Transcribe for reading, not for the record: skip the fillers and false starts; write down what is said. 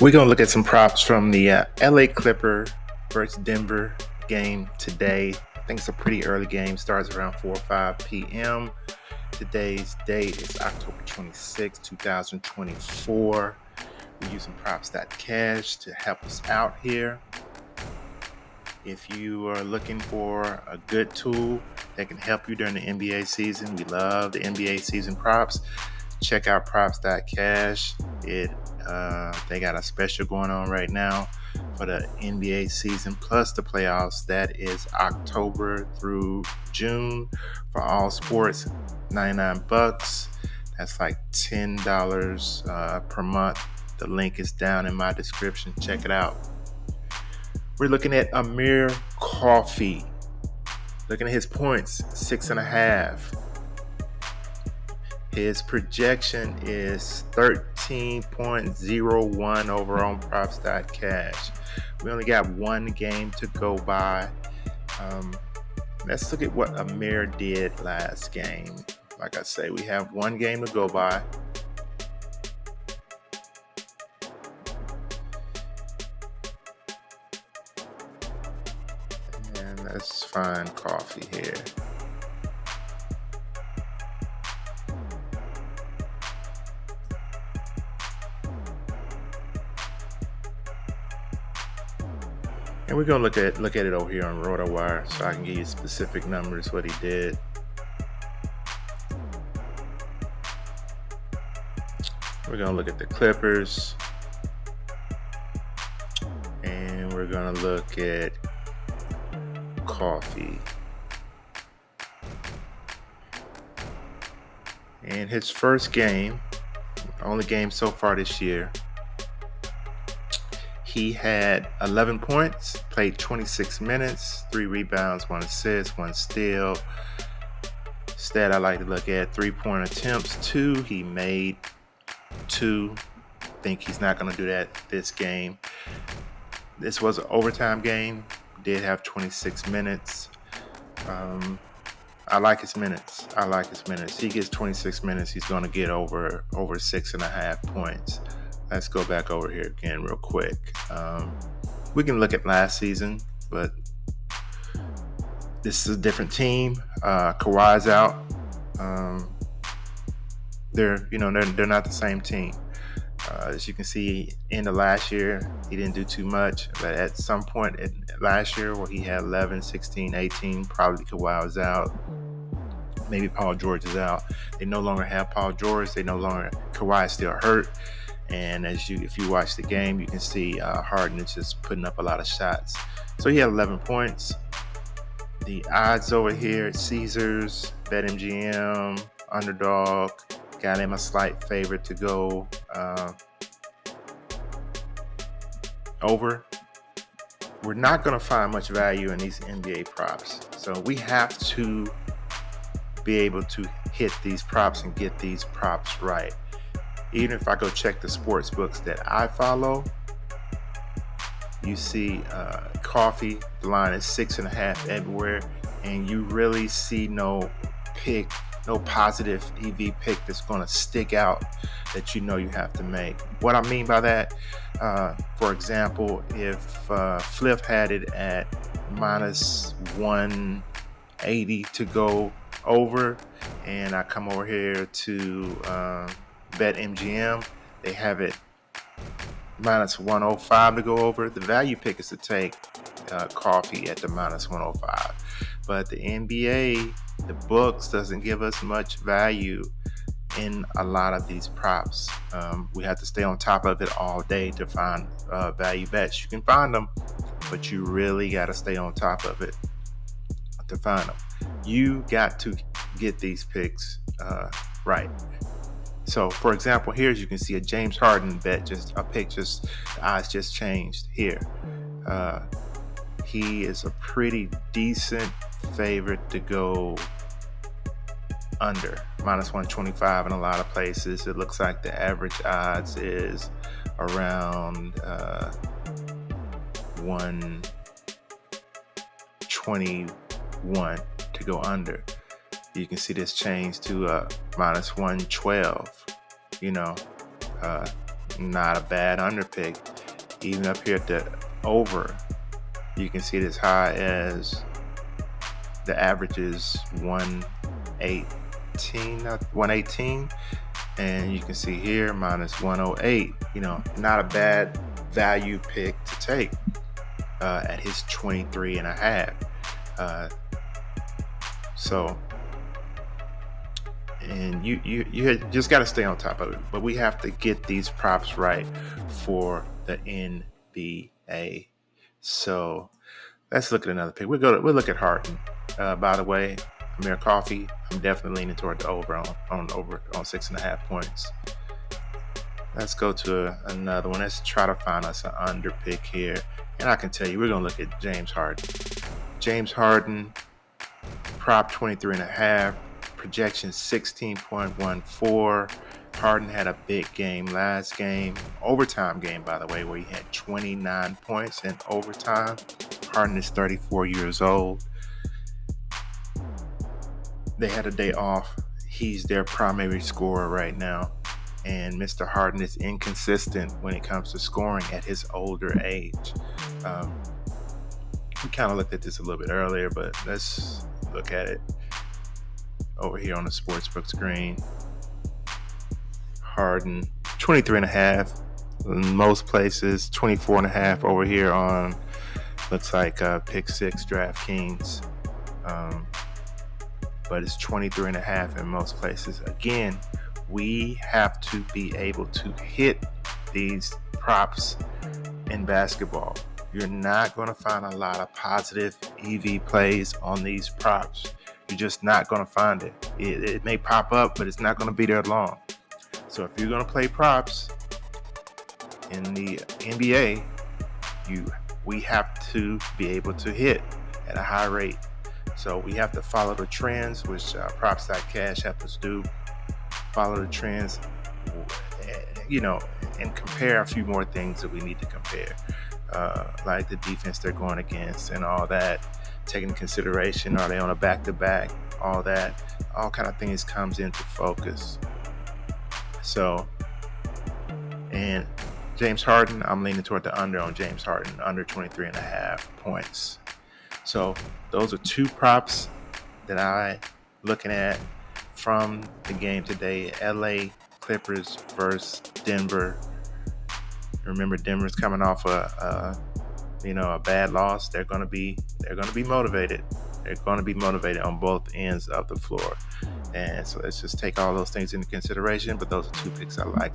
We're going to look at some props from the LA Clipper versus Denver game today. I think it's a pretty early game. Starts around 4 or 5 p.m. Today's date is October 26, 2024. We're using PROPS.CASH to help us out here. If you are looking for a good tool that can help you during the NBA season, we love the NBA season props. Check out PROPS.CASH. They got a special going on right now for the NBA season plus the playoffs. That is October through June for all sports. $99. That's like $10 per month. The link is down in my description. Check it out. We're looking at Amir Coffey. Looking at his points, 6.5. His projection is 13.01 over on PROPS.CASH. We only got one game to go by. Let's look at what Amir did last game. Like I say, we have one game to go by. And let's find Coffee here. And we're going to look at it over here on RotoWire so I can give you specific numbers, what he did. We're going to look at the Clippers. And we're going to look at Coffee. And his first game, only game so far this year, he had 11 points, played 26 minutes, 3 rebounds, 1 assist, 1 steal. Stat I like to look at, 3-point attempts, 2. He made 2. Think he's not going to do that this game. This was an overtime game. Did have 26 minutes. I like his minutes. He gets 26 minutes. He's going to get over 6.5 points. Let's go back over here again real quick. We can look at last season, but this is a different team. Kawhi's out. They're not the same team. As you can see, in the last year, he didn't do too much. But at some point last year where he had 11, 16, 18, probably Kawhi was out. Maybe Paul George is out. They no longer have Paul George. Kawhi is still hurt. And if you watch the game, you can see Harden is just putting up a lot of shots. So he had 11 points. The odds over here, Caesars, BetMGM, Underdog, got him a slight favorite to go over. We're not going to find much value in these NBA props. So we have to be able to hit these props and get these props right. Even if I go check the sports books that I follow, you see Coffee, the line is 6.5 everywhere, and you really see no positive EV pick that's going to stick out that you have to make. What I mean by that, for example, if Flip had it at minus 180 to go over, and I come over here to BetMGM, they have it minus 105 to go over. The value pick is to take Coffee at the minus 105. But the NBA, the books, doesn't give us much value in a lot of these props. We have to stay on top of it all day to find value bets. You can find them, but you really got to stay on top of it to find them. You got to get these picks right. So, for example, here as you can see a James Harden bet, the odds just changed here. He is a pretty decent favorite to go under, minus 125 in a lot of places. It looks like the average odds is around 121 to go under. You can see this change to minus 112. Not a bad underpick. Even up here at the over, you can see it as high as the average is 118, and you can see here minus 108. Not a bad value pick to take at his 23.5. And you just got to stay on top of it. But we have to get these props right for the NBA. So let's look at another pick. We'll look at Harden. By the way, Amir Coffee, I'm definitely leaning toward the over on 6.5 points. Let's go to another one. Let's try to find us an under pick here. And I can tell you, we're going to look at James Harden. James Harden, prop 23.5, projection 16.14. Harden had a big game last game, overtime game, by the way, where he had 29 points in overtime. Harden is 34 years old. They had a day off. He's their primary scorer right now. And Mr. Harden is inconsistent when it comes to scoring at his older age. We kind of looked at this a little bit earlier, but let's look at it over here on the sportsbook screen. Harden, 23.5 in most places, 24.5 over here on, looks like Pick 6 DraftKings. But it's 23.5 in most places. Again, we have to be able to hit these props in basketball. You're not going to find a lot of positive EV plays on these props. You're just not going to find it. It may pop up, but it's not going to be there long. So if you're going to play props in the NBA, we have to be able to hit at a high rate. So we have to follow the trends, which PROPS.CASH help us do. Follow the trends, and compare a few more things that we need to compare, like the defense they're going against and all that. Taking into consideration, are they on a back-to-back? All kind of things comes into focus. So, and James Harden, I'm leaning toward the under on James Harden, under 23.5 points. So those are two props that I'm looking at from the game today. LA Clippers versus Denver. Remember, Denver's coming off a bad loss. They're going to be motivated. They're going to be motivated on both ends of the floor. And so let's just take all those things into consideration. But those are two picks I like.